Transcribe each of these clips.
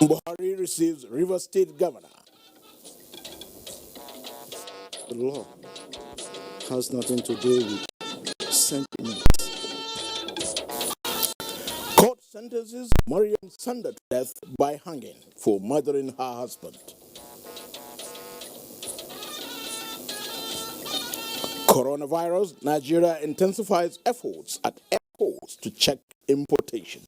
Buhari receives River State Governor. The law has nothing to do with sentiments. Court sentences Mariam Sanda to death by hanging for murdering her husband. Coronavirus, Nigeria intensifies efforts at airports to check importation.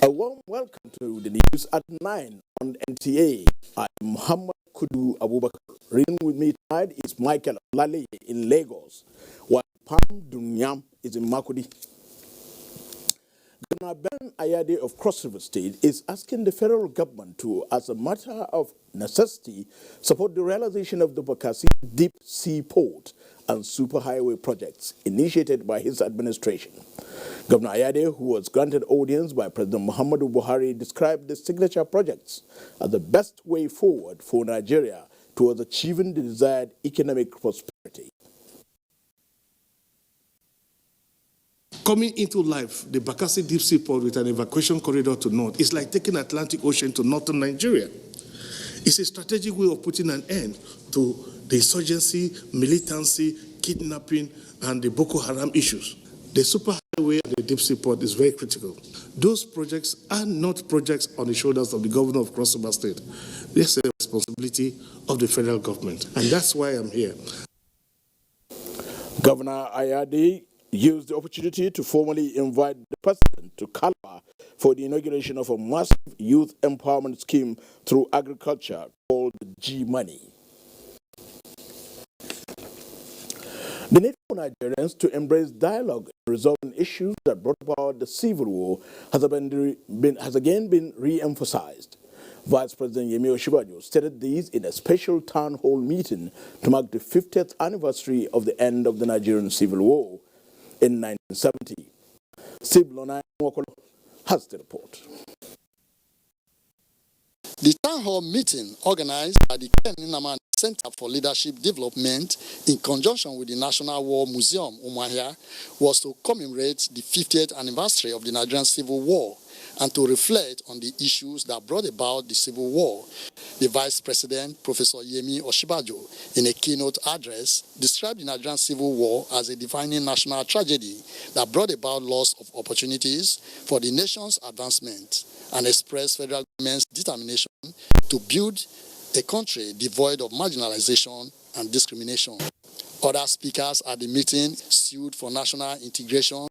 A warm welcome to the news at 9 on NTA. I'm Muhammad Kudu Abubakar. Reading with me tonight is Michael Lale in Lagos, while Pam Dunyam is in Makudi. Governor Ben Ayade of Cross River State is asking the federal government to, as a matter of necessity, support the realization of the Bakassi Deep Sea Port and Superhighway projects initiated by his administration. Governor Ayade, who was granted audience by President Muhammadu Buhari, described the signature projects as the best way forward for Nigeria towards achieving the desired economic prosperity. Coming into life, the Bakassi Deep Sea Port with an evacuation corridor to north is like taking Atlantic Ocean to northern Nigeria. It's a strategic way of putting an end to the insurgency, militancy, kidnapping, and the Boko Haram issues. The superhighway and the deep sea port is very critical. Those projects are not projects on the shoulders of the governor of Cross River State. This is the responsibility of the federal government, and that's why I'm here. Governor Ayade used the opportunity to formally invite the president to Calabar for the inauguration of a massive youth empowerment scheme through agriculture called G-Money. The need for Nigerians to embrace dialogue and resolving issues that brought about the civil war has again been re-emphasized. Vice President Yemi Osinbajo stated these in a special town hall meeting to mark the 50th anniversary of the end of the Nigerian Civil War in 1970. Steve Lonai Mwokolo has the report. The town hall meeting organized by the Ken Nnaman Center for Leadership Development in conjunction with the National War Museum, Umuahia, was to commemorate the 50th anniversary of the Nigerian Civil War and to reflect on the issues that brought about the Civil War. The Vice President, Professor Yemi Osinbajo, in a keynote address, described the Nigerian Civil War as a defining national tragedy that brought about loss of opportunities for the nation's advancement and expressed federal government's determination to build a country devoid of marginalization and discrimination. Other speakers at the meeting sued for national integration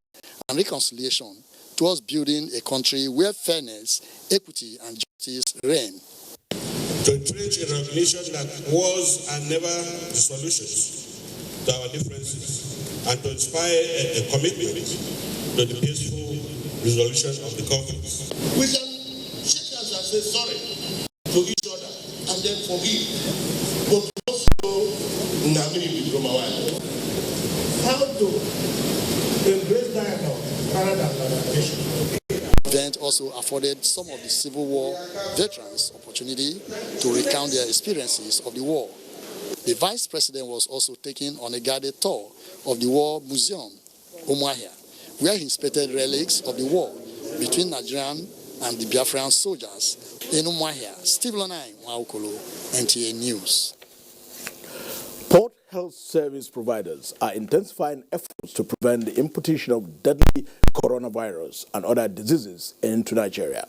and reconciliation towards building a country where fairness, equity, and justice reign. To entrench a recognition that wars are never the solutions to our differences, and to inspire a commitment to the peaceful resolution of the conflicts. We can shake hands and say sorry to each other and then forgive. But also, how to embrace dialogue rather than confrontation. The event also afforded some of the Civil War veterans opportunity to recount their experiences of the war. The Vice President was also taken on a guided tour of the War Museum, Umuahia, where he inspected relics of the war between Nigerian and the Biafran soldiers. In Umuahia, Steve Lonai Mwokolo, NTA News. Port health service providers are intensifying efforts to prevent the importation of deadly coronavirus and other diseases into Nigeria.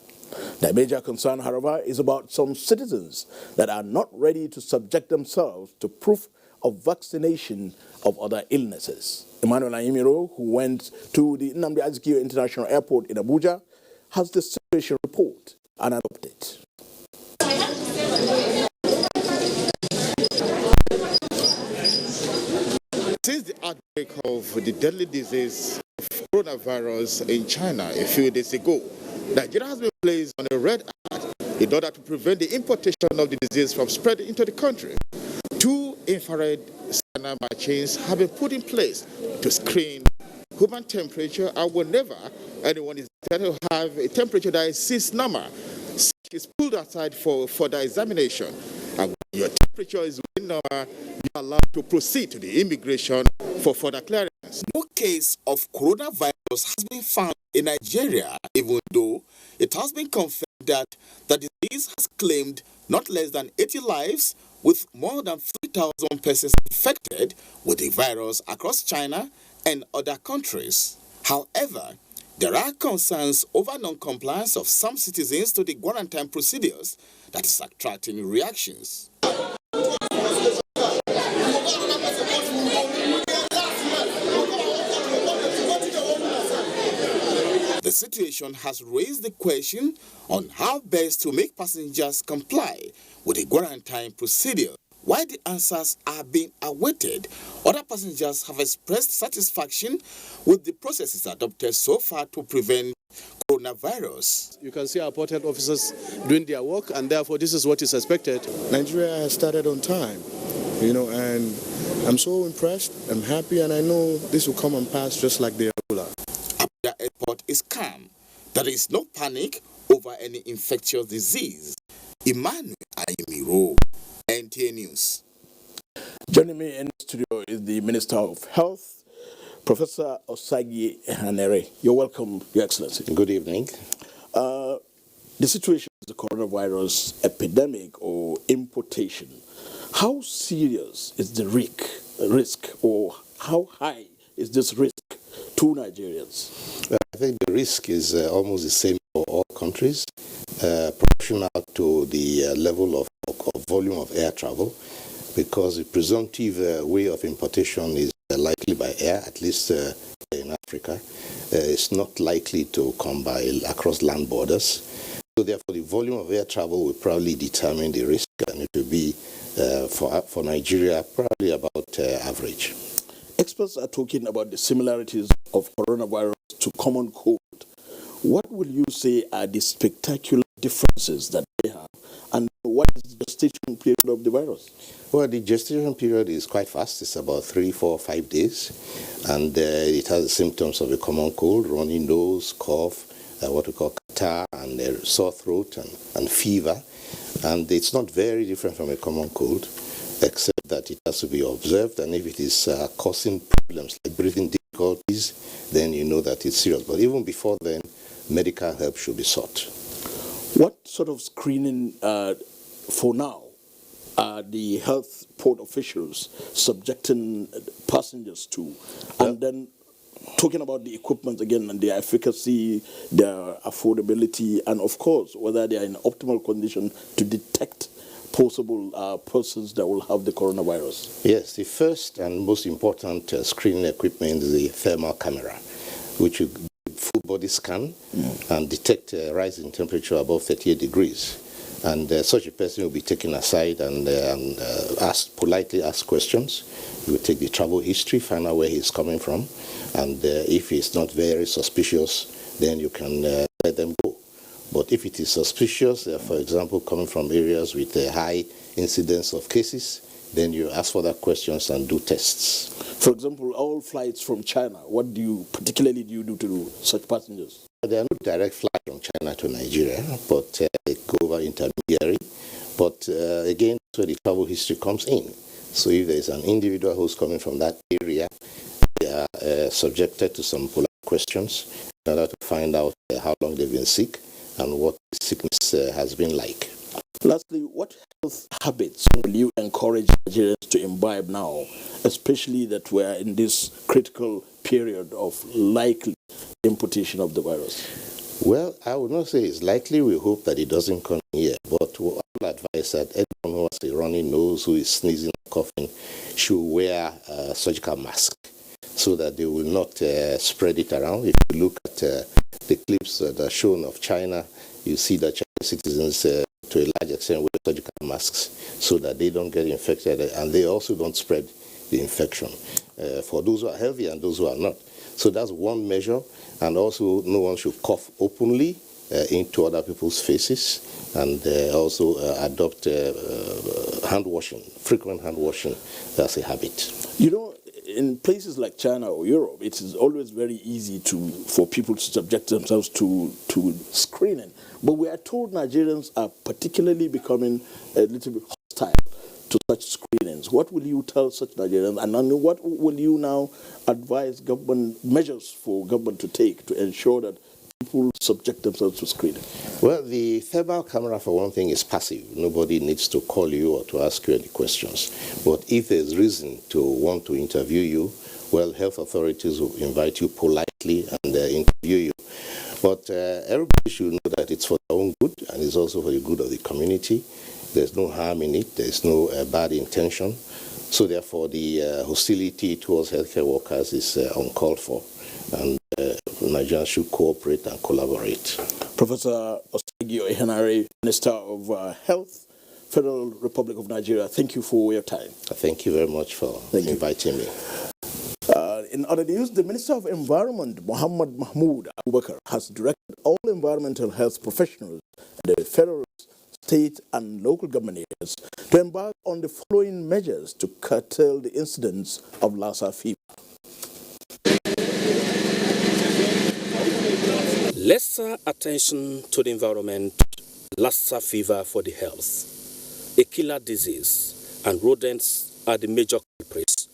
The major concern, however, is about some citizens that are not ready to subject themselves to proof of vaccination of other illnesses. Emmanuel Ayimiro, who went to the Nnamdi Azikiwe International Airport in Abuja, has the situation report and an update. Since the outbreak of the deadly disease of coronavirus in China a few days ago, Nigeria has been placed on a red alert in order to prevent the importation of the disease from spreading into the country. 2 infrared scanner machines have been put in place to screen human temperature, and whenever anyone is detected to have a temperature that exceeds normal, is pulled aside for further examination. And when your temperature is within normal, you are allowed to proceed to the immigration for further clearance. No case of coronavirus has been found in Nigeria, even though it has been confirmed that the disease has claimed not less than 80 lives, with more than 3,000 persons infected with the virus across China and other countries. However, there are concerns over non-compliance of some citizens to the quarantine procedures that is attracting reactions. The situation has raised the question on how best to make passengers comply with the quarantine procedure. While the answers are being awaited, other passengers have expressed satisfaction with the processes adopted so far to prevent coronavirus. You can see our port health officers doing their work, and therefore this is what is expected. Nigeria has started on time, and I'm so impressed, I'm happy, and I know this will come and pass just like the Ebola. Abuja Airport is calm. There is no panic over any infectious disease. Emmanuel Ayimiro, NTA News. Joining me in the studio is the Minister of Health, Professor Osagie Ehanire. You're welcome, Your Excellency. Good evening. The situation is the coronavirus epidemic or importation. How serious is the risk, or how high is this risk to Nigerians? I think the risk is almost the same for all countries, proportional to the level of volume of air travel, because the presumptive way of importation is likely by air, at least in Africa. It's not likely to come by across land borders. So therefore, the volume of air travel will probably determine the risk, and it will be for Nigeria probably about average. Experts are talking about the similarities of coronavirus to common cold. What will you say are the spectacular differences that they have, and what is the gestation period of the virus? Well, the gestation period is quite fast. It's about 3, 4, 5 days, and it has the symptoms of a common cold: runny nose, cough, what we call catarrh, and sore throat and fever. And it's not very different from a common cold, except that it has to be observed, and if it is causing problems like breathing difficulties, then you know that it's serious. But even before then, medical help should be sought. What sort of screening for now are the health port officials subjecting passengers to? And then talking about the equipment again and their efficacy, their affordability, and of course, whether they are in optimal condition to detect possible persons that will have the coronavirus. Yes, the first and most important screening equipment is the thermal camera, which will do full body scan and detect a rise in temperature above 38 degrees. And such a person will be taken aside and politely ask questions. You will take the travel history, find out where he's coming from, and if he's not very suspicious, then you can let them go. But if it is suspicious, for example, coming from areas with a high incidence of cases, then you ask further questions and do tests. For example, all flights from China, what do you do to such passengers? There are no direct flights from China to Nigeria, but they go over intermediary. But again, that's where the travel history comes in. So if there is an individual who's coming from that area, they are subjected to some polite questions in order to find out how long they've been sick and what the sickness has been like. Lastly, what health habits will you encourage Nigerians to imbibe now, especially that we're in this critical period of likely importation of the virus? Well, I would not say it's likely. We hope that it doesn't come here. But I will advise that anyone who has a runny nose, who is sneezing or coughing, should wear a surgical mask so that they will not spread it around. If you look at the clips that are shown of China, you see that Chinese citizens to a large extent wear surgical masks so that they don't get infected and they also don't spread the infection for those who are healthy and those who are not. So that's one measure. And also no one should cough openly into other people's faces, and also adopt hand washing, frequent hand washing as a habit. You know, in places like China or Europe, it is always very easy for people to subject themselves to screening. But we are told Nigerians are particularly becoming a little bit hostile to such screenings. What will you tell such Nigerians, and what will you now advise government measures for government to take to ensure that people subject themselves to screening? Well, the thermal camera, for one thing, is passive. Nobody needs to call you or to ask you any questions. But if there's reason to want to interview you, well, health authorities will invite you politely and interview you. But everybody should know that it's for their own good, and it's also for the good of the community. There's no harm in it. There's no bad intention. So therefore, the hostility towards healthcare workers is uncalled for. And Nigerians should cooperate and collaborate. Professor Osagie Ihenare, Minister of Health, Federal Republic of Nigeria, thank you for your time. Thank you very much for inviting me. In other news, the Minister of Environment, Muhammad Mahmoud Abubakar, has directed all environmental health professionals in the federal, state and local government areas to embark on the following measures to curtail the incidence of Lassa fever. Lesser attention to the environment, Lassa fever for the health, a killer disease, and rodents are the major culprits,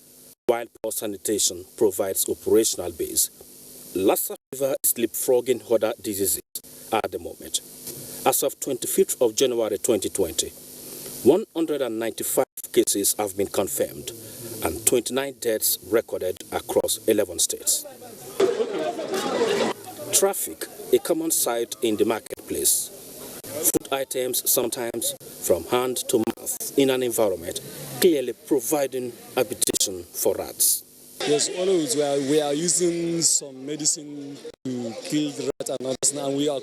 while poor sanitation provides operational base. Lassa fever is leapfrogging other diseases at the moment. As of 25th of January 2020, 195 cases have been confirmed and 29 deaths recorded across 11 states. Traffic, a common sight in the marketplace. Food items sometimes from hand to mouth in an environment clearly providing habitation for rats. Yes, always we are using some medicine to kill the rat and others, and we are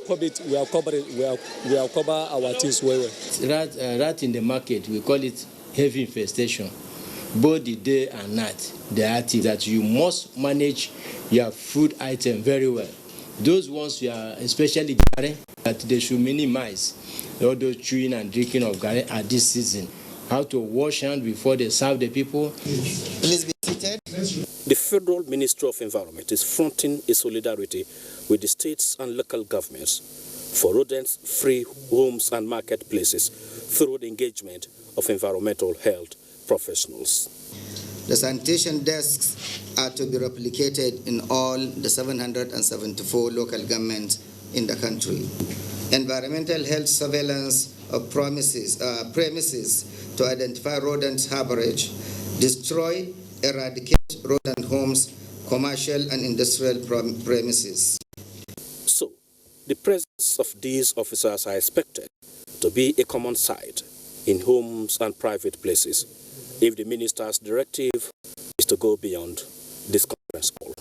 cover our things well. Rat in the market, we call it heavy infestation. Both the day and night, they are active. That you must manage your food item very well. Those ones you are especially garri, that they should minimize all those chewing and drinking of garri at this season. How to wash hands before they serve the people. Please be seated. The Federal Ministry of Environment is fronting a solidarity with the states and local governments for rodent-free homes and marketplaces through the engagement of environmental health professionals. The sanitation desks are to be replicated in all the 774 local governments in the country. Environmental health surveillance of premises to identify rodent harborage, destroy, eradicate rodent homes, commercial and industrial premises. So, the presence of these officers are expected to be a common sight in homes and private places if the minister's directive is to go beyond this conference call.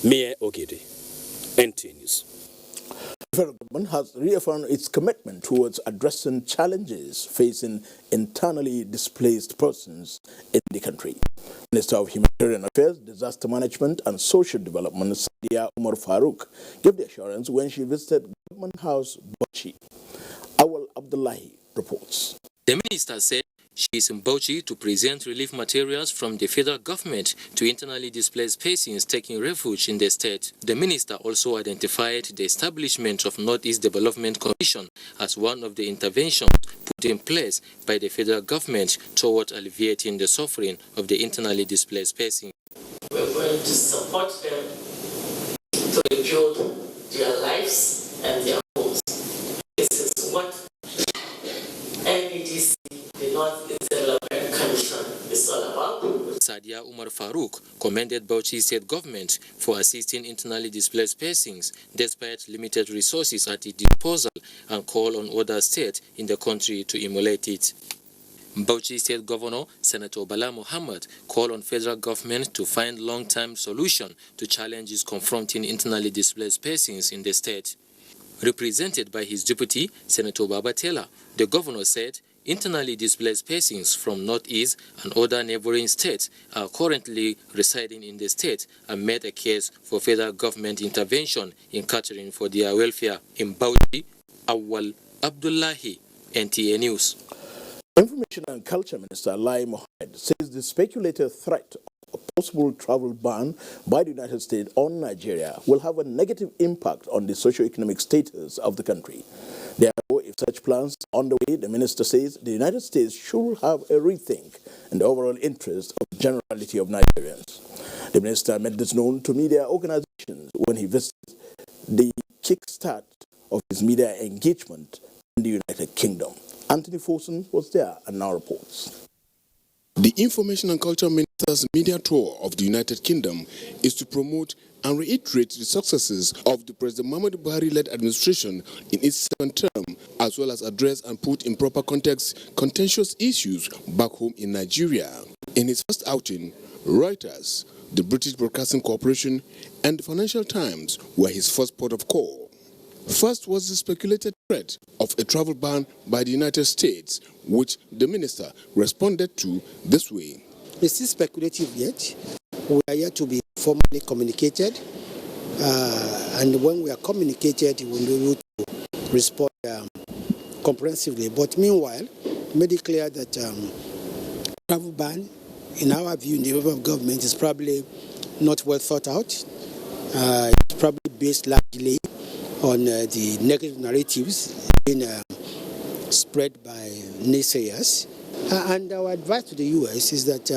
Mie Ogidi, NT News. The federal government has reaffirmed its commitment towards addressing challenges facing internally displaced persons in the country. Minister of Humanitarian Affairs, Disaster Management and Social Development, Sadiya Umar Farouk, gave the assurance when she visited Government House, Bauchi. Awal Abdullahi reports. The minister said she is in Bauchi to present relief materials from the federal government to internally displaced persons taking refuge in the state. The minister also identified the establishment of Northeast Development Commission as one of the interventions put in place by the federal government toward alleviating the suffering of the internally displaced persons. We're going to support them to rebuild their lives and their homes. This is what NEDC, the Northeast Development Commission, is all about. Sadiya Umar Farouk commended Bauchi State Government for assisting internally displaced persons despite limited resources at its disposal and called on other states in the country to emulate it. Bauchi State Governor Senator Bala Muhammad called on federal government to find long-term solution to challenges confronting internally displaced persons in the state. Represented by his deputy, Senator Baba Taylor, the governor said internally displaced persons from Northeast and other neighboring states are currently residing in the state and made a case for federal government intervention in catering for their welfare. In Bauchi, Awal Abdullahi, NTA News. Information and Culture Minister Lai Mohammed says the speculated threat of a possible travel ban by the United States on Nigeria will have a negative impact on the socio-economic status of the country. Therefore, if such plans are on the way, the minister says the United States should have a rethink in the overall interest of the generality of Nigerians. The minister made this known to media organizations when he visited the kickstart of his media engagement in the United Kingdom. Anthony Forson was there and now reports. The Information and Culture Minister's media tour of the United Kingdom is to promote and reiterate the successes of the President Muhammadu Buhari-led administration in its second term, as well as address and put in proper context contentious issues back home in Nigeria. In his first outing, Reuters, the British Broadcasting Corporation, and the Financial Times were his first port of call. First was the speculated threat of a travel ban by the United States, which the minister responded to this way. It's still speculative yet. We are yet to be formally communicated, and when we are communicated, we will be able to respond comprehensively. But meanwhile, made it clear that travel ban, in our view, in the level of government, is probably not well thought out. It's probably based largely on the negative narratives being spread by naysayers. And our advice to the U.S. is that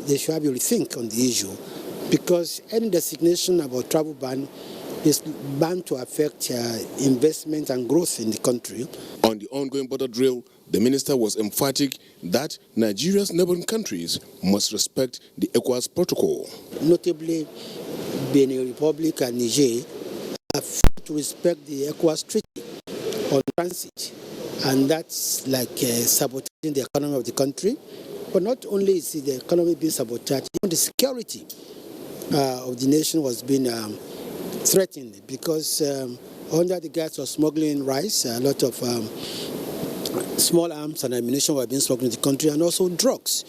they should have a rethink on the issue, because any designation about travel ban is bound to affect investment and growth in the country. On the ongoing border drill, the minister was emphatic that Nigeria's neighboring countries must respect the ECOWAS protocol. Notably, Benin Republic and Niger have failed to respect the ECOWAS treaty on transit, and that's like sabotaging the economy of the country. But not only is the economy being sabotaged, even the security of the nation was being threatened, because under the guise of smuggling rice, a lot of small arms and ammunition were being smuggled into the country, and also drugs.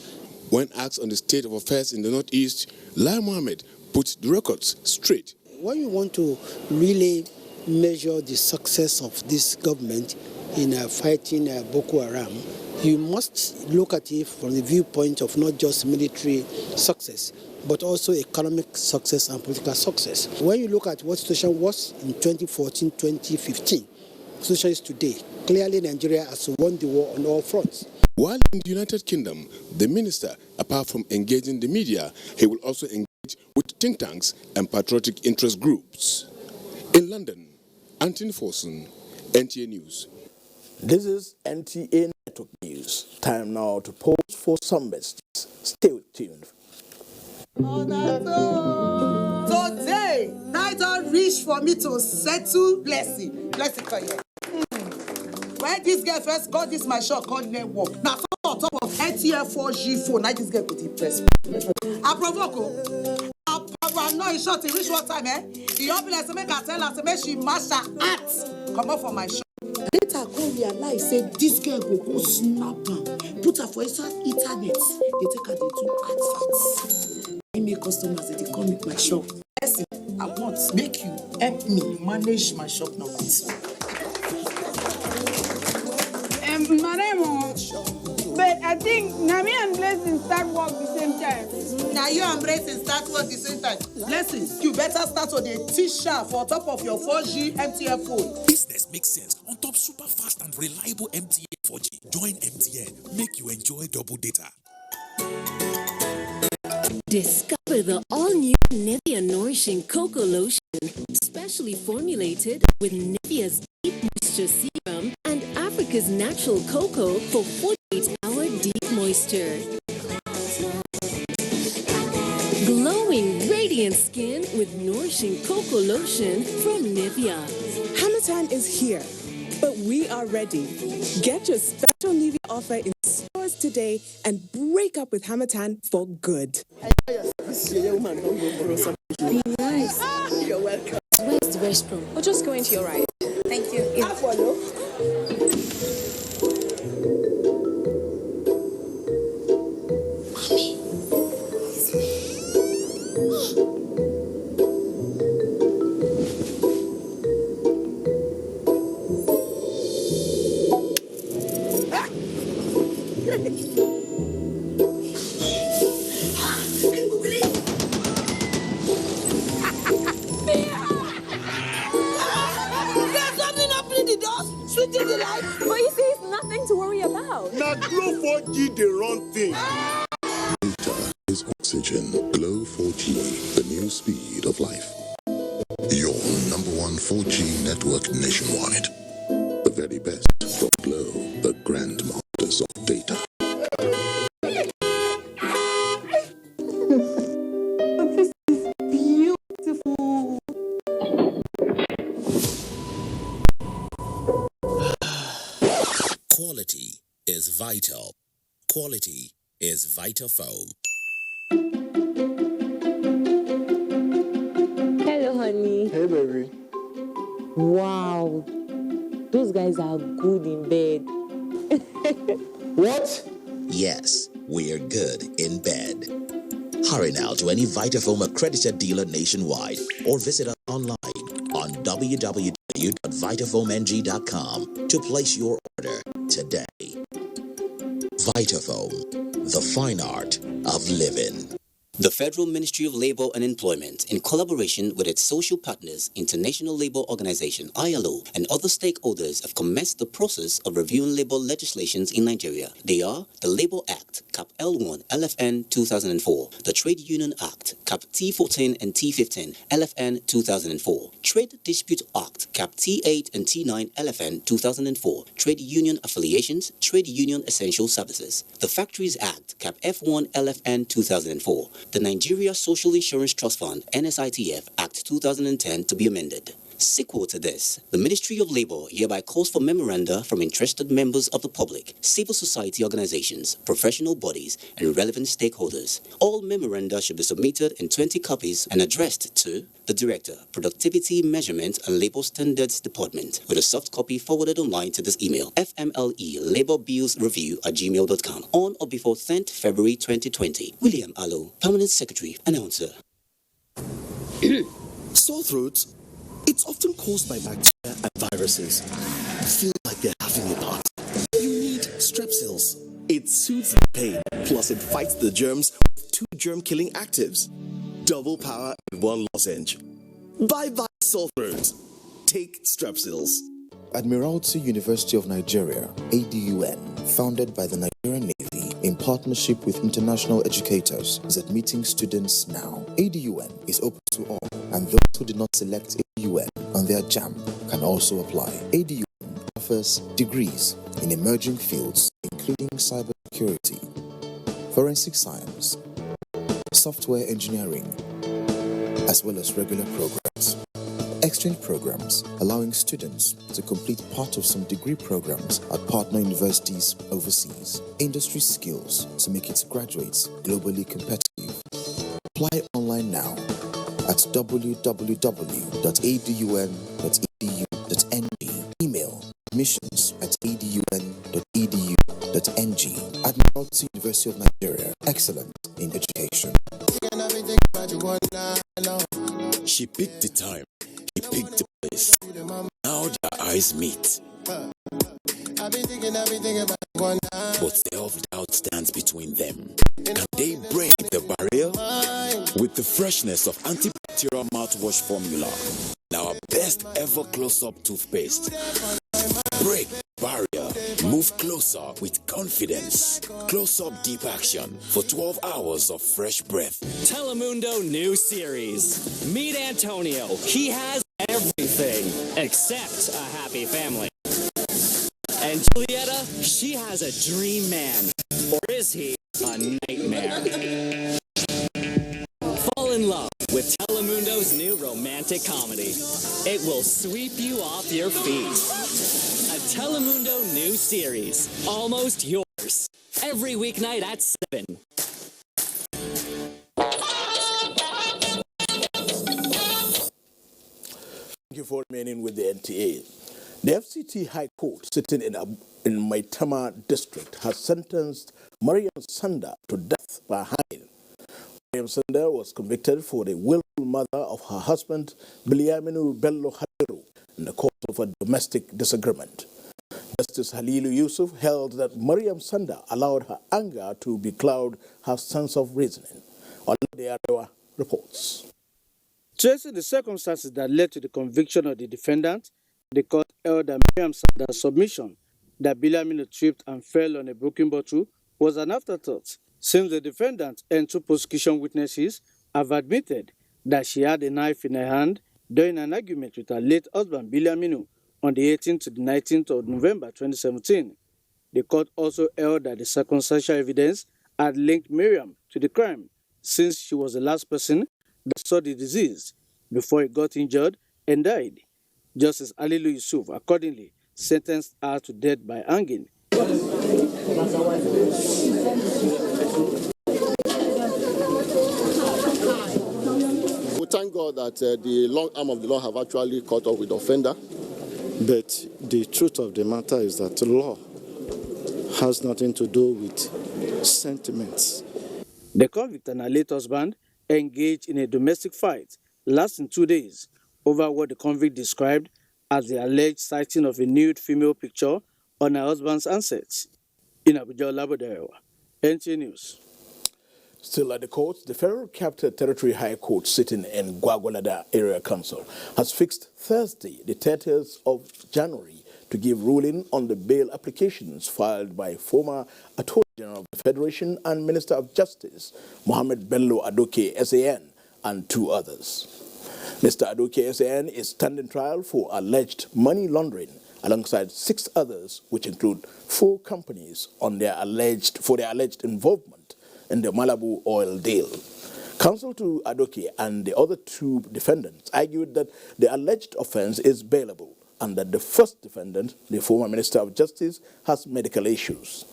When asked on the state of affairs in the Northeast, Lai Mohammed put the records straight. When you want to really measure the success of this government in fighting Boko Haram, you must look at it from the viewpoint of not just military success, but also economic success and political success. When you look at what the situation was in 2014, 2015, the situation is today. Clearly, Nigeria has won the war on all fronts. While in the United Kingdom, the minister, apart from engaging the media, he will also engage with think tanks and patriotic interest groups. In London, Anthony Forson, NTA News. This is NTA Network News. Time now to pause for some messages. Stay tuned. Today, title reach for me to settle blessing. Blessing for you. When this girl first got this my shop called network. Now on top of NTF 4G phone, I this girl could impress. I provoke. I know in short, it reach what time, eh? The ambulance make her tell her to make she mash her at. Come up for my shop. Later, I come realize, say, this girl go snap her. Put her for inside internet. They take her, they do adverts. I make customers, they come with my shop. Listen, I want make you help me manage my shop now. My name but I think Nami and Blessing start work the same time. Now you and Blessing start work the same time. Blessing, you better start with a T-shirt for top of your 4G MTN phone. Business makes sense on top super fast and reliable MTN 4G. Join MTN, make you enjoy double data. Discover the all-new Nivea Nourishing Cocoa Lotion, specially formulated with Nivea's Deep Moisture Serum and Africa's natural cocoa for 48-hour deep moisture. Glowing, radiant skin with nourishing cocoa lotion from Nivea. Hamatan is here, but we are ready. Get your special Nivea offer in stores today and break up with Hamatan for good. Be nice. You're welcome. Where's the restroom? Or just go into your right. Thank you. I follow. Mommy. There's something up easy life. But you see, it's nothing to worry about. Now, Glow 4G, the wrong thing. Data is oxygen. Glow 4G, the new speed of life. Your #1 4G network nationwide. The very best from Glow, the grandmasters of data. This is beautiful. Quality is vital. Quality is Vitafoam. Hello, honey. Hey, baby. Wow. Those guys are good in bed. What? Yes, we're good in bed. Hurry now to any Vitafoam accredited dealer nationwide or visit us online on www.vitafoamng.com to place your order today. Vitafoam, the fine art of living. The Federal Ministry of Labor and Employment, in collaboration with its social partners, International Labour Organization, ILO, and other stakeholders, have commenced the process of reviewing labour legislations in Nigeria. They are the Labour Act, Cap L1, LFN 2004, the Trade Union Act, Cap T14 and T15, LFN 2004, Trade Dispute Act, Cap T8 and T9, LFN 2004, Trade Union Affiliations, Trade Union Essential Services, the Factories Act, Cap F1, LFN 2004, the Nigeria Social Insurance Trust Fund, NSITF, Act 2010 to be amended. Sequel to this, the Ministry of Labour hereby calls for memoranda from interested members of the public, civil society organizations, professional bodies, and relevant stakeholders. All memoranda should be submitted in 20 copies and addressed to the Director, Productivity Measurement and Labour Standards Department, with a soft copy forwarded online to this email, fmlelabourbillsreview@gmail.com, on or before 10th February 2020. William Allo, Permanent Secretary, Announcer. Sore throat. It's often caused by bacteria and viruses. Feel like they're having it hard. You need Strepsils. It soothes the pain, plus it fights the germs with 2 germ-killing actives. Double power in 1 lozenge. Bye-bye sore throat. Take Strepsils. Admiralty University of Nigeria, ADUN, founded by the Nigerian Navy in partnership with international educators, is admitting students now. ADUN is open to all, and those who did not select ADUN on their JAM can also apply. ADUN offers degrees in emerging fields including cybersecurity, forensic science, software engineering, as well as regular programs. Exchange programs allowing students to complete part of some degree programs at partner universities overseas. Industry skills to make its graduates globally competitive. Apply online now at www.adun.edu.ng. Email admissions@adun.edu.ng. Admiralty University of Nigeria, excellent in education. She picked the time. He picked the place. Now their eyes meet. But self-doubt stands between them. Can they break the barrier? With the freshness of antibacterial mouthwash formula, our best ever close-up toothpaste. Break the barrier. Move closer with confidence. Close-up deep action for 12 hours of fresh breath. Telemundo new series. Meet Antonio. He has everything except a happy family. And Julieta, she has a dream man. Or is he a nightmare? Fall in love with Telemundo's new romantic comedy. It will sweep you off your feet. A Telemundo new series, Almost Yours. Every weeknight at 7. Thank you for remaining with the NTA. The FCT High Court, sitting in Maitama District, has sentenced Mariam Sanda to death by hanging. Mariam Sanda was convicted for the willful murder of her husband, Biliaminu Bello Haliru, in the course of a domestic disagreement. Justice Halilu Yusuf held that Mariam Sanda allowed her anger to becloud her sense of reasoning. Olade Arewa reports. Tracing the circumstances that led to the conviction of the defendant, The court held that Miriam Sanda's submission that Bilamino tripped and fell on a broken bottle was an afterthought, since the defendant and two prosecution witnesses have admitted that she had a knife in her hand during an argument with her late husband Bilamino on the 18th to the 19th of November 2017. The court also held that the circumstantial evidence had linked Miriam to the crime, since she was the last person that saw the disease before he got injured and died. Justice Alilu Yusuf accordingly sentenced her to death by hanging. We thank God that the long arm of the law have actually caught up with the offender. But the truth of the matter is that the law has nothing to do with sentiments. The convict and her late husband engaged in a domestic fight lasting 2 days over what the convict described as the alleged sighting of a nude female picture on her husband's handsets. In Abuja, Labodarewa, NTA News. Still at the court, the Federal Capital Territory High Court sitting in Gwagwalada Area Council has fixed Thursday, the 30th of January, to give ruling on the bail applications filed by former Attorney General of the Federation and Minister of Justice, Mohammed Bello Adoke SAN, and two others. Mr. Adoke SAN is standing trial for alleged money laundering alongside 6 others, which include 4 companies on their alleged involvement in the Malabu oil deal. Counsel to Adoke and the other 2 defendants argued that the alleged offense is bailable and that the first defendant, the former Minister of Justice, has medical issues.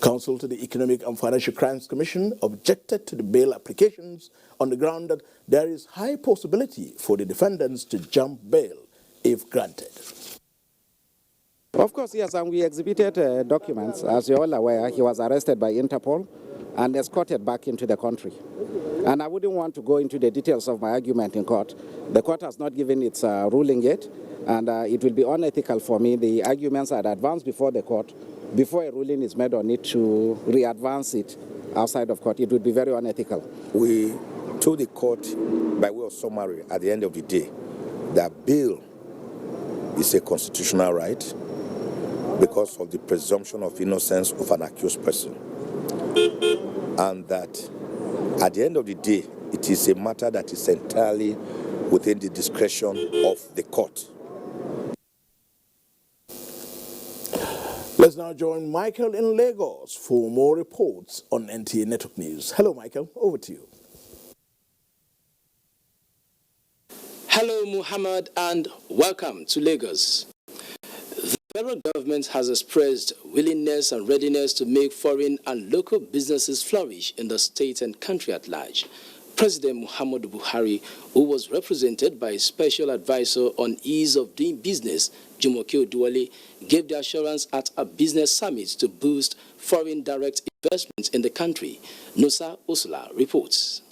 Counsel to the Economic and Financial Crimes Commission objected to the bail applications on the ground that there is high possibility for the defendants to jump bail if granted. Of course, yes, and we exhibited documents. As you're all aware, he was arrested by Interpol and escorted back into the country. And I wouldn't want to go into the details of my argument in court. The court has not given its ruling yet, and it will be unethical for me. The arguments are advanced before the court. Before a ruling is made on it, to re-advance it outside of court, it would be very unethical. We told the court, by way of summary, at the end of the day, that bail is a constitutional right because of the presumption of innocence of an accused person. And that at the end of the day, it is a matter that is entirely within the discretion of the court. Let's now join Michael in Lagos for more reports on NTA Network News. Hello, Michael. Over to you. Hello, Muhammad, and welcome to Lagos. The federal government has expressed willingness and readiness to make foreign and local businesses flourish in the state and country at large. President Muhammadu Buhari, who was represented by a special advisor on ease of doing business, Jumoke Oduwole, gave the assurance at a business summit to boost foreign direct investments in the country. Nusa Usula reports.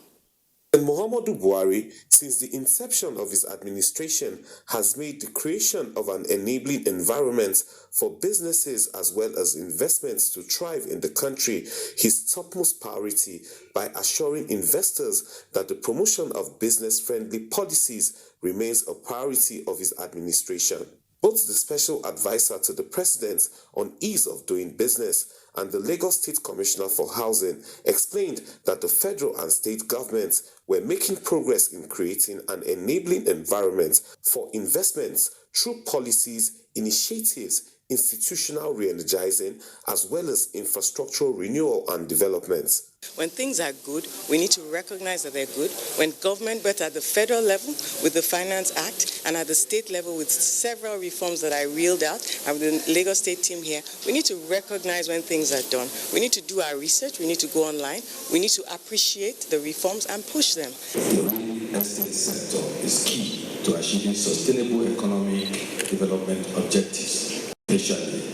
And Muhammadu Buhari, since the inception of his administration, has made the creation of an enabling environment for businesses as well as investments to thrive in the country his topmost priority by assuring investors that the promotion of business-friendly policies remains a priority of his administration. Both the special advisor to the president on ease of doing business and the Lagos State Commissioner for Housing explained that the federal and state governments were making progress in creating an enabling environment for investments through policies, initiatives, institutional re-energizing, as well as infrastructural renewal and development. When things are good, we need to recognize that they're good. When government, both at the federal level with the Finance Act and at the state level with several reforms that I reeled out, and with the Lagos State team here, we need to recognize when things are done. We need to do our research. We need to go online. We need to appreciate the reforms and push them. The real estate sector is key to achieving sustainable economic development objectives, especially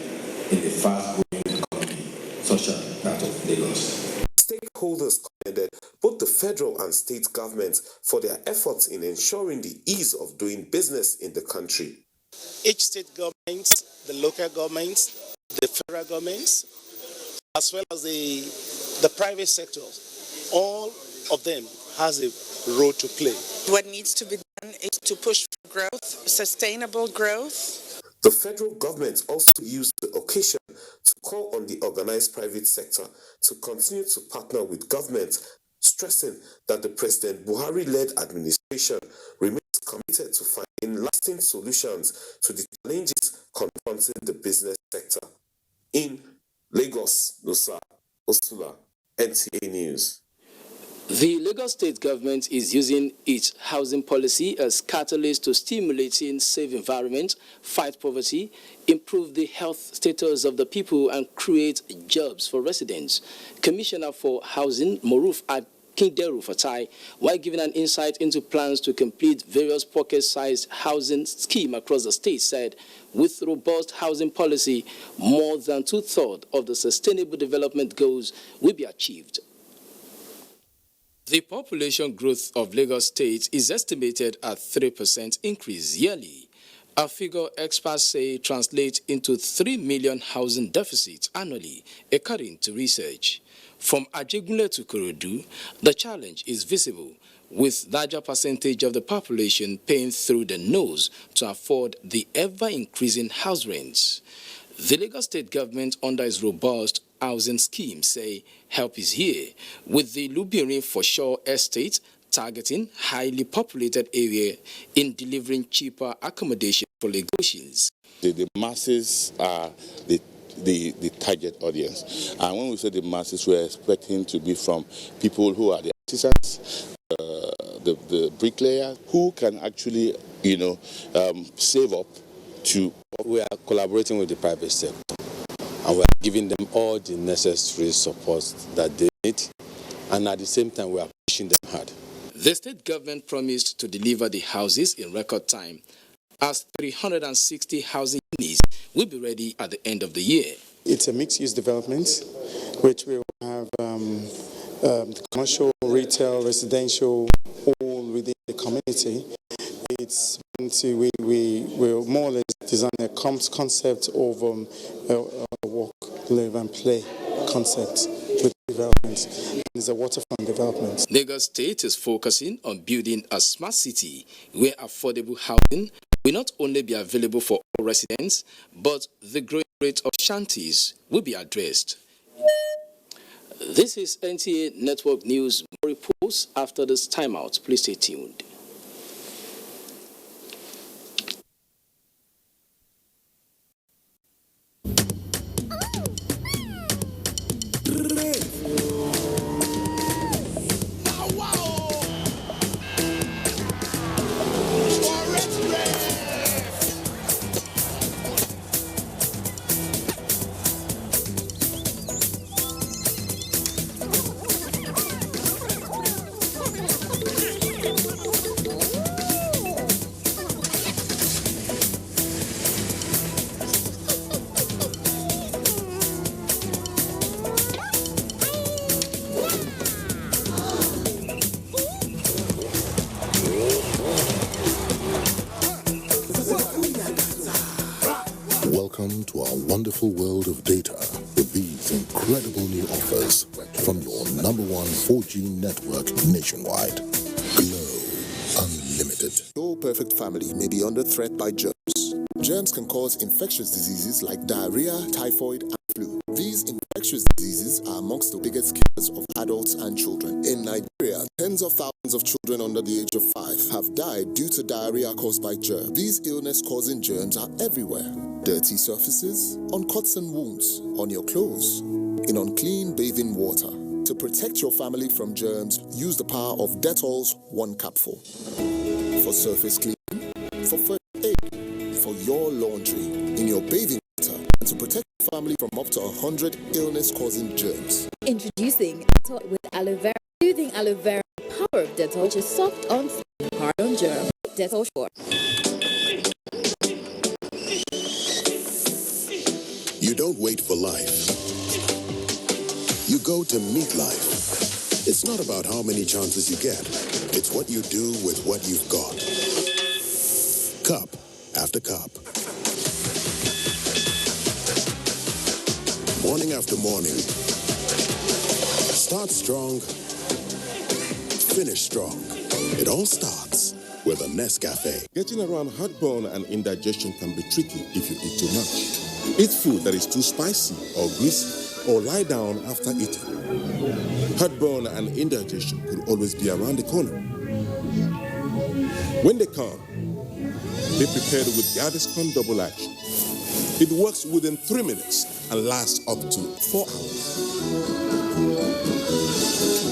in the fast-growing economy such as that of Lagos. Stakeholders commended both the federal and state governments for their efforts in ensuring the ease of doing business in the country. Each state government, the local governments, the federal governments, as well as the private sector, all of them has a role to play. What needs to be done is to push for growth, sustainable growth, The federal government also used the occasion to call on the organized private sector to continue to partner with government, stressing that the President Buhari-led administration remains committed to finding lasting solutions to the challenges confronting the business sector. In Lagos, Nusa Osula, NTA News. The Lagos state government is using its housing policy as catalyst to stimulating safe environment, fight poverty, improve the health status of the people, and create jobs for residents. Commissioner for Housing, Moruf Akinderu Fatai, while giving an insight into plans to complete various pocket-sized housing schemes across the state, said, with robust housing policy, more than 2/3 of the sustainable development goals will be achieved. The population growth of Lagos State is estimated at 3% increase yearly, a figure experts say translates into 3 million housing deficit annually, according to research. From Ajegunle to Korodu, the challenge is visible, with larger percentage of the population paying through the nose to afford the ever-increasing house rents. The Lagos State government, under its robust housing scheme, say help is here, with the Lubirin for Sure estate targeting highly populated area in delivering cheaper accommodation for Lagosians. The masses are the target audience, and when we say the masses, we're expecting to be from people who are the artisans, the bricklayer, who can actually, save up to. We are collaborating with the private sector, and we are giving them all the necessary support that they need, and at the same time we are pushing them hard. The state government promised to deliver the houses in record time, as 360 housing units will be ready at the end of the year. It's a mixed-use development, which will have commercial, retail, residential, all within the community. It's we will more or less design a concept of work, live and play concept with development. It's a waterfront development. Lagos State is focusing on building a smart city where affordable housing will not only be available for all residents, but the growing rate of shanties will be addressed. This is NTA Network News. More reports after this timeout. Please stay tuned. Welcome to our wonderful world of data with these incredible new offers from your #1 4G network nationwide. Glow Unlimited. Your perfect family may be under threat by germs. Germs can cause infectious diseases like diarrhea, typhoid, and flu. These infectious diseases are amongst the biggest killers of adults and children. In Nigeria, tens of thousands of children under the age of 5 have died due to diarrhea caused by germs. These illness-causing germs are everywhere. Dirty surfaces, on cuts and wounds, on your clothes, in unclean bathing water. To protect your family from germs, use the power of Dettol's 1 capful. For surface cleaning, for first aid, for your laundry, in your bathing water, and to protect your family from up to 100 illness-causing germs. Introducing Dettol with aloe vera, soothing aloe vera, power of Dettol, which is soft on skin, hard on germ. Dettol Shore. You don't wait for life. You go to meet life. It's not about how many chances you get. It's what you do with what you've got. Cup after cup. Morning after morning. Start strong. Finish strong. It all starts with a Nescafe. Getting around heartburn and indigestion can be tricky if you eat too much. Eat food that is too spicy or greasy, or lie down after eating. Heartburn and indigestion could always be around the corner. When they come, be prepared with Gaviscon Double Action. It works within 3 minutes and lasts up to 4 hours.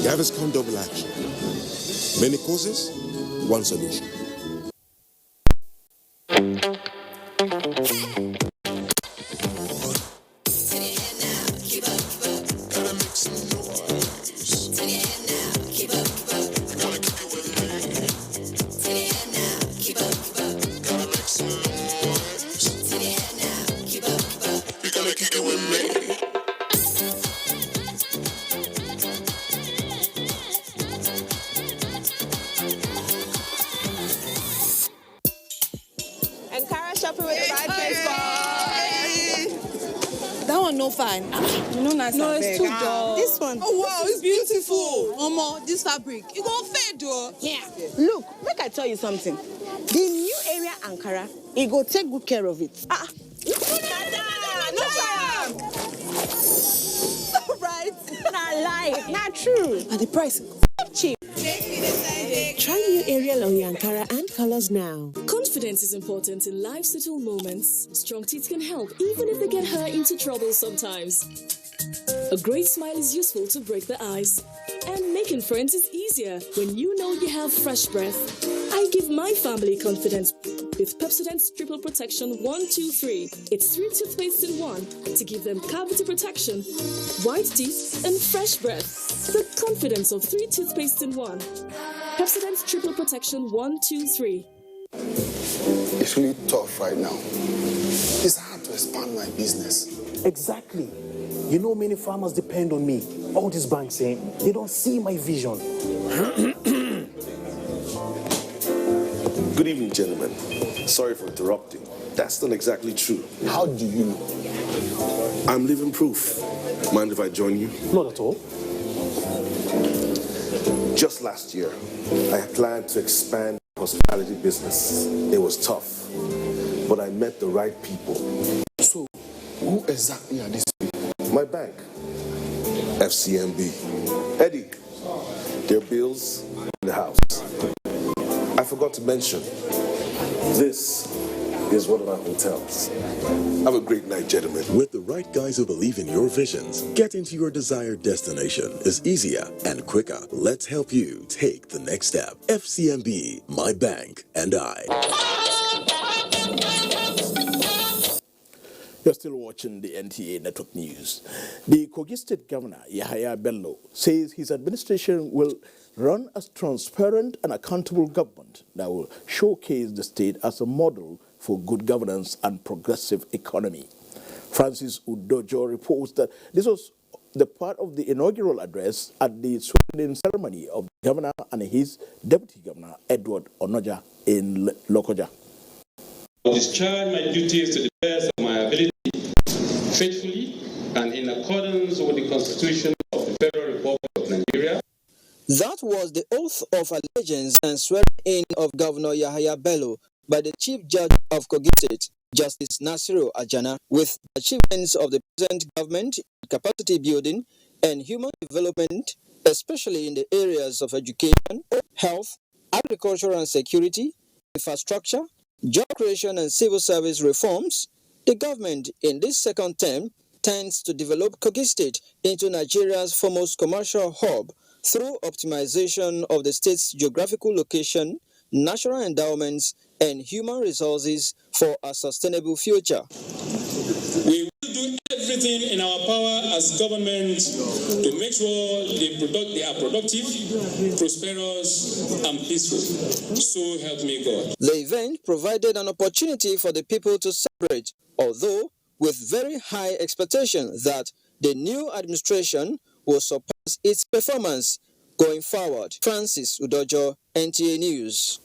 Gaviscon Double Action. Many causes, one solution. No, it's too dull. This one. Oh wow, it's beautiful. Omo, this fabric, it gon' fade though. Yeah. Look, make I tell you something. The new area Ankara, it go take good care of it. No problem. So right. Not lie, not true. And the price cheap. Try new Ariel on your Ankara and colors now. Confidence is important in life's little moments. Strong teeth can help even if they get her into trouble sometimes. A great smile is useful to break the ice. And making friends is easier when you know you have fresh breath. I give my family confidence with Pepsodent's Triple Protection 1, 2, 3. It's 3 toothpaste in 1 to give them cavity protection, white teeth, and fresh breath. The confidence of 3 toothpaste in 1. Pepsodent's Triple Protection 1, 2, 3. It's really tough right now. It's hard to expand my business. Exactly. You know, many farmers depend on me. All these banks saying they don't see my vision. Good evening, gentlemen. Sorry for interrupting. That's not exactly true. How do you know? I'm living proof. Mind if I join you? Not at all. Just last year, I planned to expand the hospitality business. It was tough, but I met the right people. So, who exactly are these people? My bank, FCMB. Eddie, their bills in the house. I forgot to mention, this is one of our hotels. Have a great night, gentlemen. With the right guys who believe in your visions, getting to your desired destination is easier and quicker. Let's help you take the next step. FCMB, my bank, and I. You're still watching the NTA Network News. The Kogi State Governor, Yahaya Bello, says his administration will run a transparent and accountable government that will showcase the state as a model for good governance and progressive economy. Francis Udojo reports that this was the part of the inaugural address at the swearing-in ceremony of the governor and his deputy governor, Edward Onoja, in Lokoja. I discharge my duties to the best of my ability, faithfully and in accordance with the Constitution of the Federal Republic of Nigeria. That was the oath of allegiance and swearing-in of Governor Yahaya Bello by the Chief Judge of Kogi State, Justice Nasiru Ajana, with achievements of the present government, capacity building, and human development, especially in the areas of education, health, agriculture and security, infrastructure, job creation and civil service reforms. The government in this second term tends to develop Kogi State into Nigeria's foremost commercial hub through optimization of the state's geographical location, natural endowments, and human resources for a sustainable future. We will do everything in our power as government to make sure they are productive, prosperous, and peaceful. So help me God. The event provided an opportunity for the people to celebrate, although with very high expectation that the new administration will surpass its performance going forward. Francis Udojo, NTA News.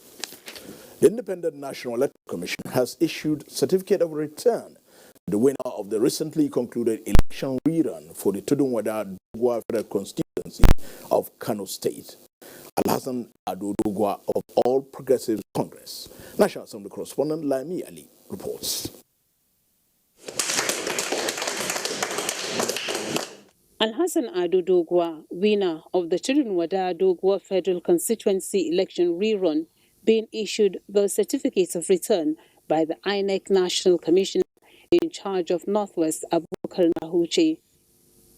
The Independent National Electoral Commission has issued certificate of return to the winner of the recently concluded election rerun for the Tudunwada Dugwa Federal Constituency of Kano State. Alhassan Alhassan Ado Dogwa of All Progressives Congress. National Assembly correspondent Laimi Ali reports. Alhassan Ado Dogwa, winner of the Chudunwada Dogwa Federal Constituency election rerun, being issued the certificate of return by the INEC National Commissioner in charge of Northwest Abubakar Nahuche.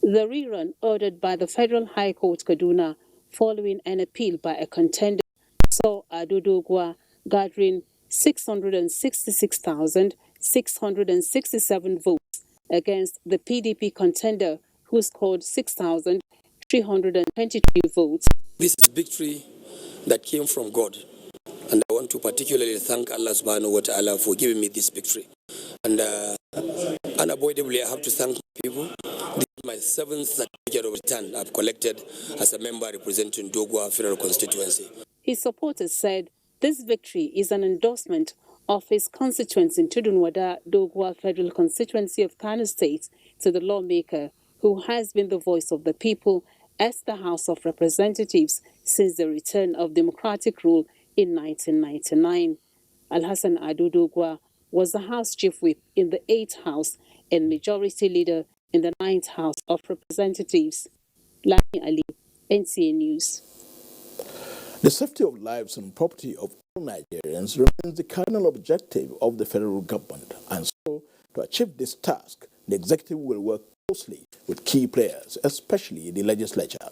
The rerun ordered by the Federal High Court Kaduna following an appeal by a contender saw Ado Dogwa gathering 666,667 votes against the PDP contender who scored 6,323 votes. This is a victory that came from God, and I want to particularly thank Allah subhanahu wa ta'ala for giving me this victory. And unavoidably, I have to thank people. This is my 7th certificate of return I've collected as a member representing Dogwa Federal Constituency. His supporters said this victory is an endorsement of his constituents in Chudunwada Dogwa Federal Constituency of Kano State to the lawmaker who has been the voice of the people as the House of Representatives since the return of democratic rule in 1999. Alhassan Ado Dogwa was the House Chief Whip in the 8th House and Majority Leader in the 9th House of Representatives. Lani Ali, NCA News. The safety of lives and property of all Nigerians remains the cardinal objective of the federal government, and so to achieve this task, the executive will work closely with key players, especially the legislature.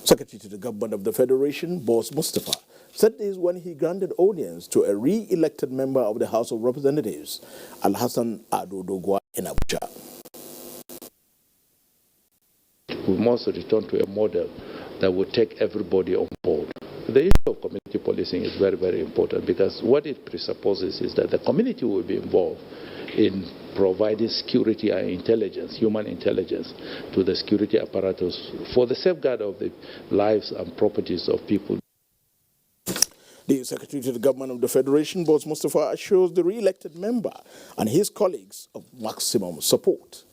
Secretary to the government of the Federation, Boss Mustafa, said this when he granted audience to a re-elected member of the House of Representatives, Alhassan Ado Dogwa in Abuja. We must return to a model that will take everybody on board. The issue of community policing is very, very important because what it presupposes is that the community will be involved in providing security and intelligence, human intelligence, to the security apparatus for the safeguard of the lives and properties of people. The Secretary to the Government of the Federation, Boss Mustafa, assures the re-elected member and his colleagues of maximum support.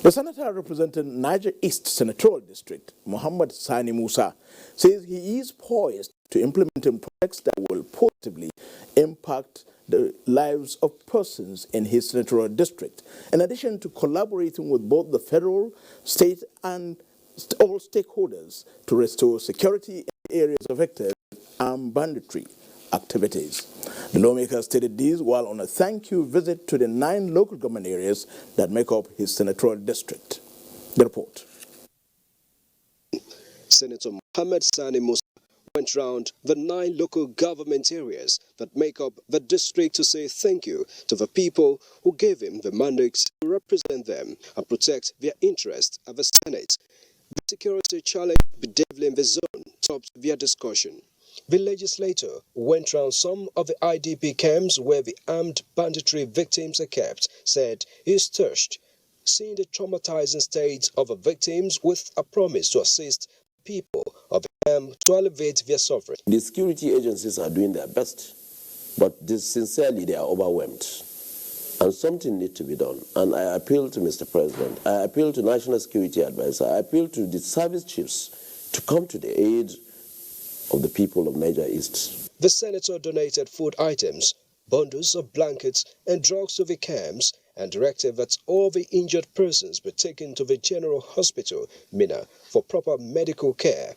The senator representing Niger East Senatorial District, Muhammad Sani Musa, says he is poised to implement projects that will positively impact the lives of persons in his senatorial district, in addition to collaborating with both the federal, state, and all stakeholders to restore security in areas affected and banditry activities. The lawmaker stated this while on a thank you visit to the 9 local government areas that make up his senatorial district. The report. Senator Muhammad Sani Musa went round the 9 local government areas that make up the district to say thank you to the people who gave him the mandate to represent them and protect their interests at the Senate. The security challenge bedeviling the zone topped their discussion. The legislator went round some of the IDP camps where the armed banditry victims are kept, said he is touched, seeing the traumatizing state of the victims with a promise to assist people of the camp to alleviate their suffering. The security agencies are doing their best, but sincerely they are overwhelmed. And something needs to be done. And I appeal to Mr. President, I appeal to National Security Advisor, I appeal to the service chiefs to come to the aid of the people of Niger East. The senator donated food items, bundles of blankets and drugs to the camps and directed that all the injured persons be taken to the General Hospital, Mina, for proper medical care.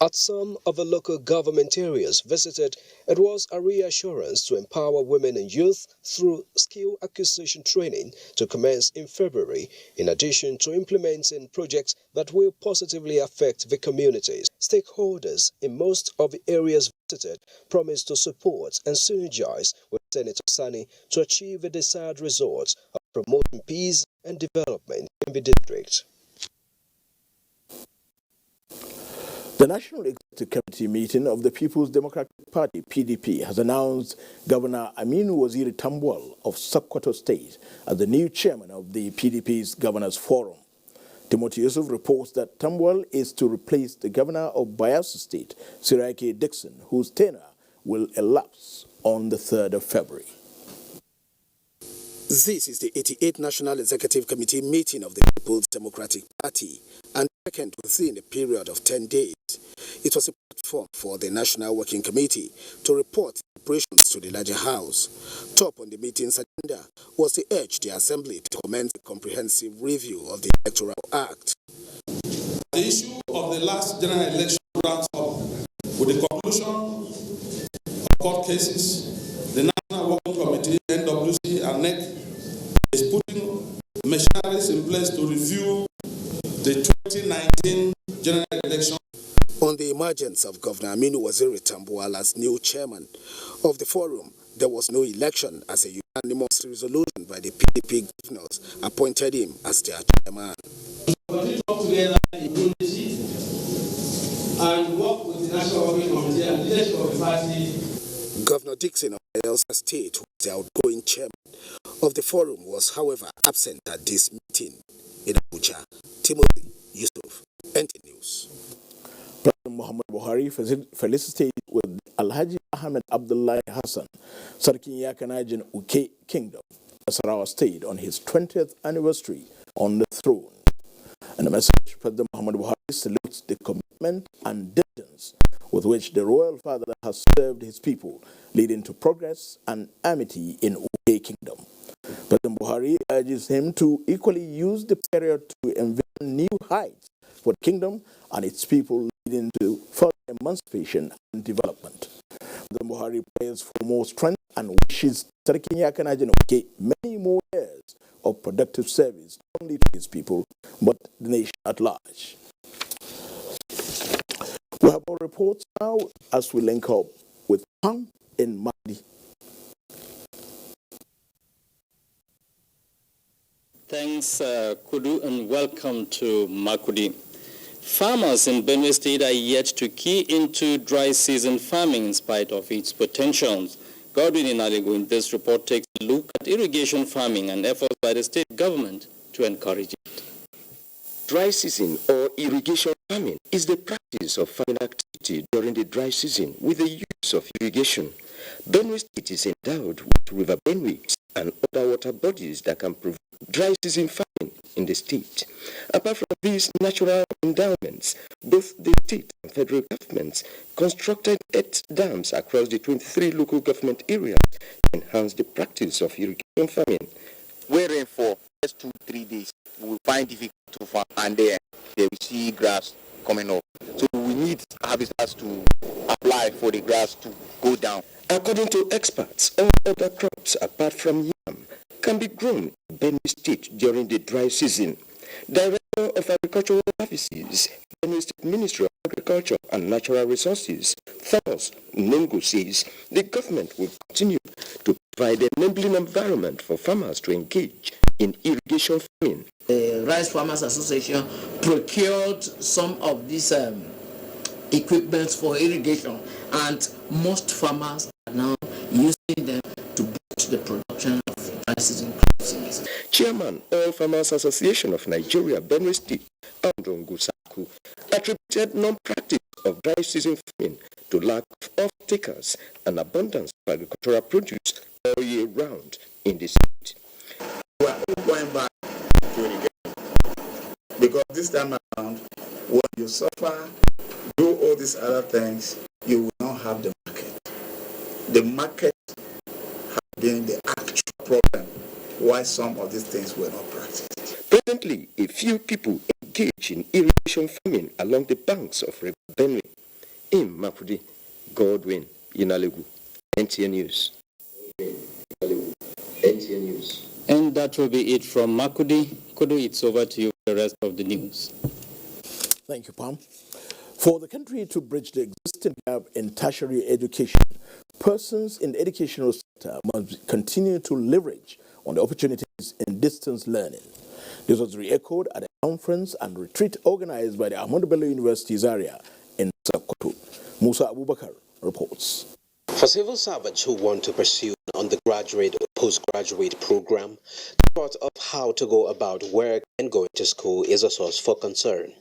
At some of the local government areas visited, it was a reassurance to empower women and youth through skill acquisition training to commence in February, in addition to implementing projects that will positively affect the communities. Stakeholders in most of the areas visited promised to support and synergize with Senator Sani to achieve the desired results of promoting peace and development in the district. The National Executive Committee meeting of the People's Democratic Party, PDP, has announced Governor Aminu Waziri Tambuwal of Sokoto State as the new chairman of the PDP's Governors Forum. Timothy Yusuf reports that Tambuwal is to replace the governor of Bayelsa State, Sirike Dixon, whose tenure will elapse on the 3rd of February. This is the 88th National Executive Committee meeting of the People's Democratic Party and second within a period of 10 days. It was a platform for the National Working Committee to report operations to the larger House. Top on the meeting's agenda was to urge the Assembly to commence a comprehensive review of the Electoral Act. The issue of the last general election wraps up with the conclusion of court cases. The National Working Committee, NWC, and NEC is putting machineries in place to review the 2019 general election. On the emergence of Governor Aminu Waziri Tambuwal as new chairman of the forum, there was no election as a unanimous resolution by the PDP governors appointed him as their chairman. We come together in unity and work with the National Working Committee and leadership of the party. Governor Dixon of Delta State, who was the outgoing chairman of the forum, was however absent at this meeting. In Abuja, Timothy Yusuf, NT News. President Muhammad Buhari felicitated with Alhaji Ahmed Abdullahi Hassan, Sarkin Yakanajin Uke Kingdom, Nasarawa State, on his 20th anniversary on the throne. In a message, President Muhammad Buhari salutes the commitment and diligence with which the royal father has served his people, leading to progress and amity in Uke Kingdom. President Buhari urges him to equally use the period to envision new heights for the kingdom and its people, leading to further emancipation and development. President Buhari prays for more strength and wishes Sarkin Yakanajin Uke many more years of productive service, not only to his people, but the nation at large. We have our reports now as we link up with Pam in Mahdi. Thanks, Kudu, and welcome to Makudi. Farmers in Benue State are yet to key into dry season farming in spite of its potentials. Godwin Inaligo in this report takes a look at irrigation farming and efforts by the state government to encourage it. Dry season or irrigation farming is the practice of farming activity during the dry season with the use of irrigation. Benue State is endowed with River Benue and other water bodies that can provide dry season farming in the state. Apart from these natural endowments, both the state and federal governments constructed 8 dams across the 23 local government areas to enhance the practice of irrigation farming. Where rainfall just 2-3 days, we will find difficult to farm, and then they will see grass coming up. So we need habitats to apply for the grass to go down. According to experts, all other crops apart from yam can be grown in Benue State during the dry season. Director of Agricultural Services, Benue State Ministry of Agriculture and Natural Resources, Thomas Nungu, says the government will continue to provide an enabling environment for farmers to engage in irrigation farming. The Rice Farmers Association procured some of these equipments for irrigation, and most farmers are now using them to boost the production of dry season crops. Chairman, All Farmers Association of Nigeria, Benue State, Androngu Saku, attributed non-practice of dry season farming to lack of off-takers and abundance of agricultural produce all year round in the state. We are all going back to irrigation because this time around, when you suffer, do all these other things, you will not have the market. The market has been the actual problem why some of these things were not practiced. Presently, a few people engage in irrigation farming along the banks of River Benue. In Makudi, Godwin Inaligo, NTN News. NTN News. And that will be it from Makudi. Kudu, it's over to you for the rest of the news. Thank you, Pam. For the country to bridge the existing gap in tertiary education, persons in the educational sector must continue to leverage on the opportunities in distance learning. This was re-echoed at a conference and retreat organized by the Ahmadu Bello University Zaria in Sokoto. Musa Abubakar reports. For civil servants who want to pursue an undergraduate or postgraduate program, the thought of how to go about work and going to school is a source for concern.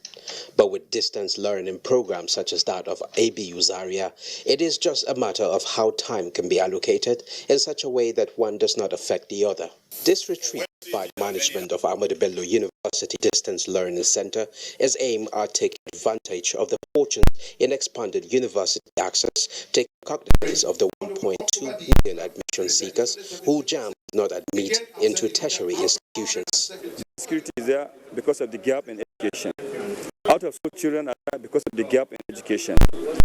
But with distance learning programs such as that of ABU Zaria, it is just a matter of how time can be allocated in such a way that one does not affect the other. This retreat by the management of Ahmadu Bello University Distance Learning Center is aimed at taking advantage of the fortunes in expanded university access, taking cognizance of the 1.2 million admission seekers who JAMB did not admit into tertiary institutions. Security is there because of the gap in education. Out of school children are there because of the gap in education.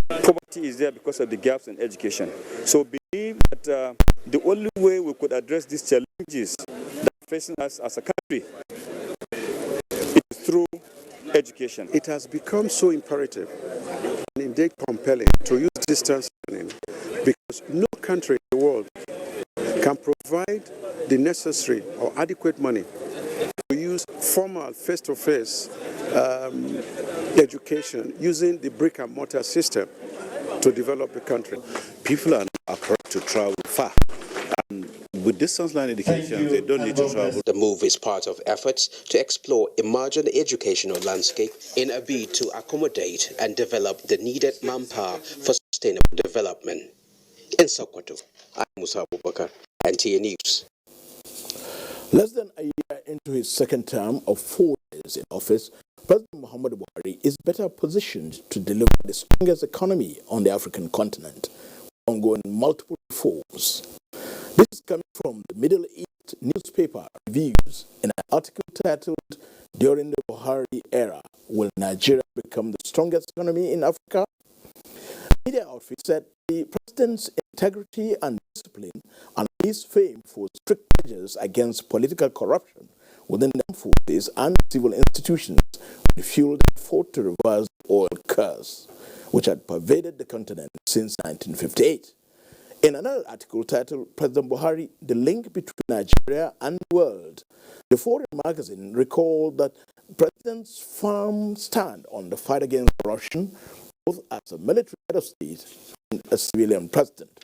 Poverty is there because of the gaps in education. So believe that the only way we could address these challenges that are facing us as a country is through education. It has become so imperative and indeed compelling to use distance learning because no country in the world can provide the necessary or adequate money to use formal face-to-face education using the brick and mortar system to develop the country. People are not to travel far. And with distance learning education, they don't need to travel. The move is part of efforts to explore emerging educational landscape in a bid to accommodate and develop the needed manpower for sustainable development. In Sokoto, I'm Musa Abubakar, NTA News. Less than a year into his second term of 4 years in office, President Muhammadu Buhari is better positioned to deliver the strongest economy on the African continent, ongoing multiple reforms. This is coming from the Middle East newspaper reviews in an article titled, "During the Buhari Era, Will Nigeria Become the Strongest Economy in Africa?" The media outfit said the president's integrity and discipline and his fame for strict measures against political corruption within the armed forces and civil institutions would fuel the effort to reverse the oil curse, which had pervaded the continent since 1958. In another article titled "President Buhari, the Link Between Nigeria and the World," the Foreign magazine recalled that the president's firm stand on the fight against corruption, both as a military head of state and a civilian president.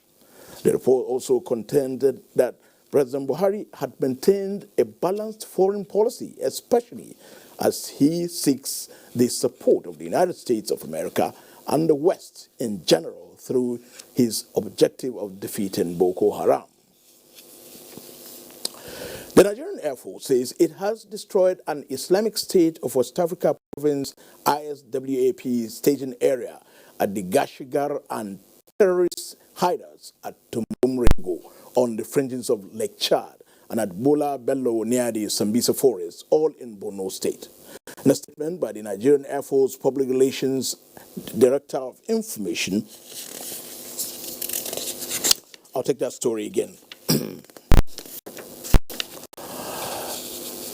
The report also contended that President Buhari had maintained a balanced foreign policy, especially as he seeks the support of the United States of America and the West in general through his objective of defeating Boko Haram. The Nigerian Air Force says it has destroyed an Islamic State of West Africa province ISWAP staging area at the Gashigar and terrorist hiders at Tumbumrego on the fringes of Lake Chad and at Bola Bello near the Sambisa Forest, all in Borno State. In a statement by the Nigerian Air Force Public Relations Director of Information, I'll take that story again.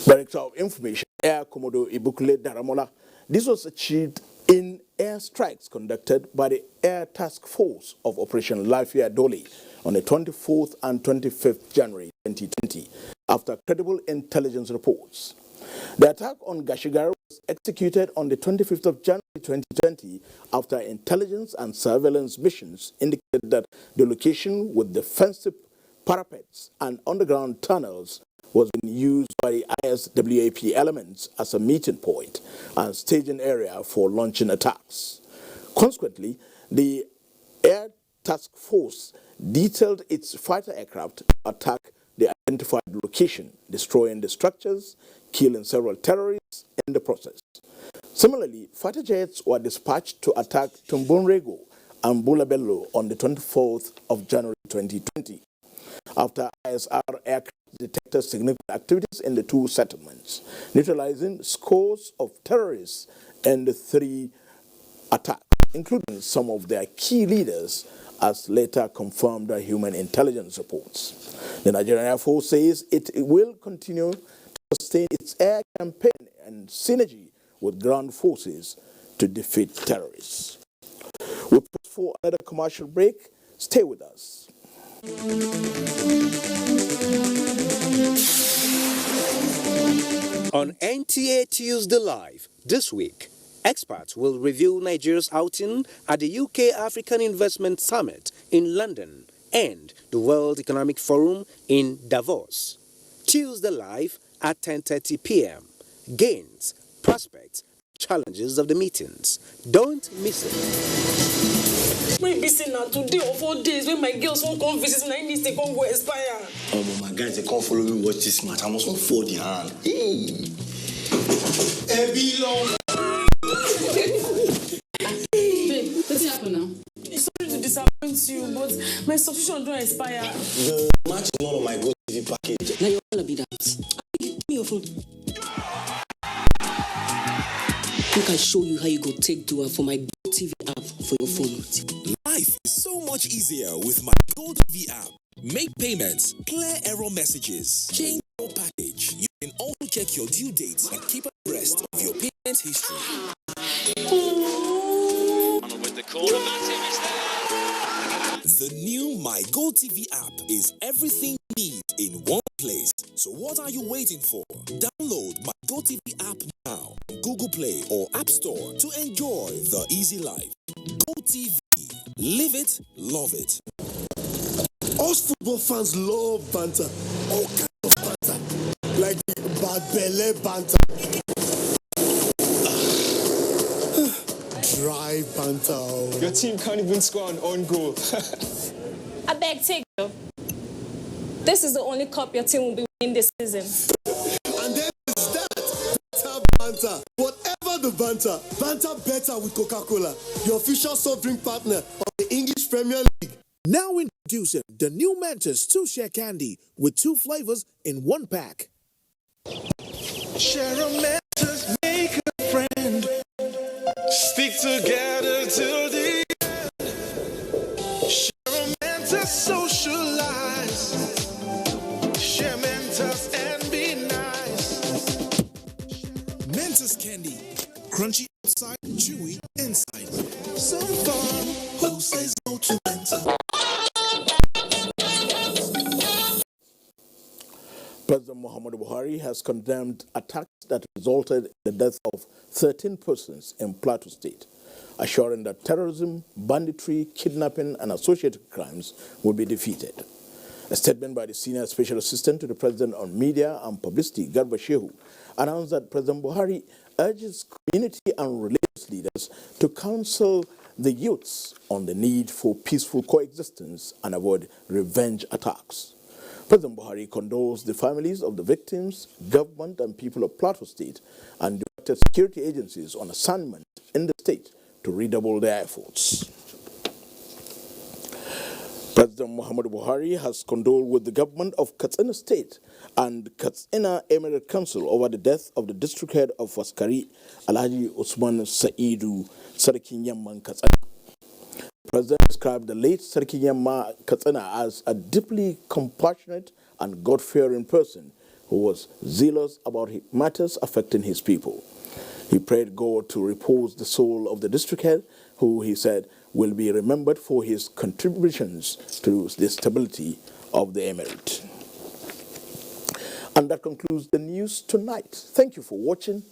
Director of Information, Air Commodore Ibukule Daramola. This was achieved in airstrikes conducted by the Air Task Force of Operation Lafia Dole on the 24th and 25th January 2020, after credible intelligence reports. The attack on Gashigar was executed on the 25th of January 2020 after intelligence and surveillance missions indicated that the location with defensive parapets and underground tunnels was being used by the ISWAP elements as a meeting point and staging area for launching attacks. Consequently, the Air Task Force detailed its fighter aircraft to attack the identified location, destroying the structures, killing several terrorists in the process. Similarly, fighter jets were dispatched to attack Tumbunrego and Bulabello on the 24th of January 2020, after ISR aircraft detected significant activities in the two settlements, neutralizing scores of terrorists in the three attacks, including some of their key leaders, as later confirmed by human intelligence reports. The Nigerian Air Force says it will continue to sustain its air campaign and synergy with ground forces to defeat terrorists. We'll pause for another commercial break. Stay with us. On NTA Tuesday Live this week, experts will review Nigeria's outing at the UK African Investment Summit in London and the World Economic Forum in Davos. Tuesday Live at 10:30 p.m. Gains, prospects, challenges of the meetings. Don't miss it. Maybe say now today or 4 days when my girls won't come visit me, I need to come go expire. Oh, my guys, they can't follow me watch this match. I must not fold the hand. Hey. Babe, what's happening now? Sorry to disappoint you, but my subscription don't expire. The match is not on my Go TV package. Now you're gonna be that. Give me your phone. I can show you how you go take Dua for my Go TV app for your phone. Life is so much easier with my Go TV app. Make payments, clear error messages, change your package. You can also check your due dates and keep abreast of your payment history. With the corner, Matip is there. The new My Go TV app is everything you need in one place. So what are you waiting for? Download My Go TV app now on Google Play or App Store to enjoy the easy life. Go TV. Live it, love it. Us football fans love banter. All kinds of banter. Like the bad belly banter. Dry banter. Your team can't even score an own goal. I beg, take it. This is the only cup your team will be winning this season. And then there's that banter. Whatever the banter, banter better with Coca-Cola, your official soft drink partner of the English Premier League. Now introducing the new Mentos 2-Share Candy with 2 flavors in 1 pack. Share a Mentos, make a friend. Stick together till the end. Share a Mentos, socialize. Share Mentos and be nice. Mentos Candy. Crunchy outside, chewy inside. So far, who says no to Mentos? President Muhammadu Buhari has condemned attacks that resulted in the death of 13 persons in Plateau State, assuring that terrorism, banditry, kidnapping, and associated crimes will be defeated. A statement by the Senior Special Assistant to the President on Media and Publicity, Garba Shehu, announced that President Buhari urges community and religious leaders to counsel the youths on the need for peaceful coexistence and avoid revenge attacks. President Buhari condoles the families of the victims, government and people of Plateau State, and directed security agencies on assignment in the state to redouble their efforts. President Muhammadu Buhari has condoled with the government of Katsina State and Katsina Emirate Council over the death of the district head of Faskari, Alhaji Usman Saidu Sarkin Yamman Katsina. The President described the late Sarkin Yamma Katsina as a deeply compassionate and God-fearing person who was zealous about matters affecting his people. He prayed God to repose the soul of the district head, who he said will be remembered for his contributions to the stability of the emirate. And that concludes the news tonight. Thank you for watching.